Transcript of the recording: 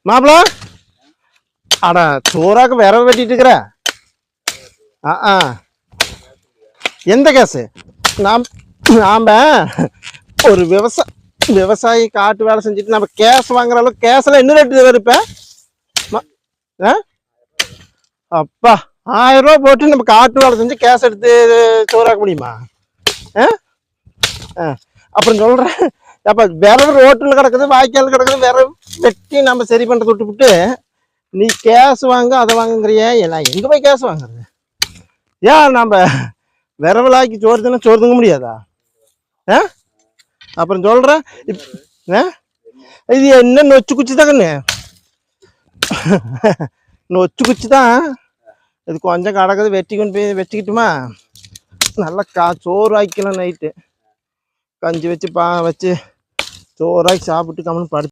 மாப்பிள அடா சோறாக்கு விரவ வெட்டிட்டு இருக்கிற எந்த கேஸு நாம ஒரு விவசாயி காட்டு வேலை செஞ்சுட்டு நம்ம கேஸ் வாங்குற அளவுக்கு கேஸ்ல என்ன ரேட்டு வரும் இப்ப அப்பா 1000 ரூபா போட்டு நம்ம காட்டு வேலை செஞ்சு கேஸ் எடுத்து சோறாக்க முடியுமா அப்புறம் சொல்றேன் அப்ப விரவு ரோட்டில் கிடக்குது வாய்க்கால் கிடக்குது விரவு வெட்டி நம்ம சரி பண்றத விட்டுவிட்டு நீ கேஸ் வாங்க அதை வாங்குங்கிறிய நான் எங்க போய் கேஸ் வாங்குறது ஏன் நம்ம விரவலாக்கி சோறு தானே சோறு தங்க முடியாதா அப்புறம் சொல்றேன் இது என்ன நொச்சு குச்சி தாங்கண்ணே நொச்சு குச்சி தான் இது கொஞ்சம் கிடக்குது வெட்டி கொண்டு போய் வெட்டிக்கிட்டுமா நல்லா சோறு ஆக்கிக்கலாம் நைட்டு கஞ்சி வச்சு வச்சு சோறாக்கி சாப்பிட்டு கம்மன் படுத்து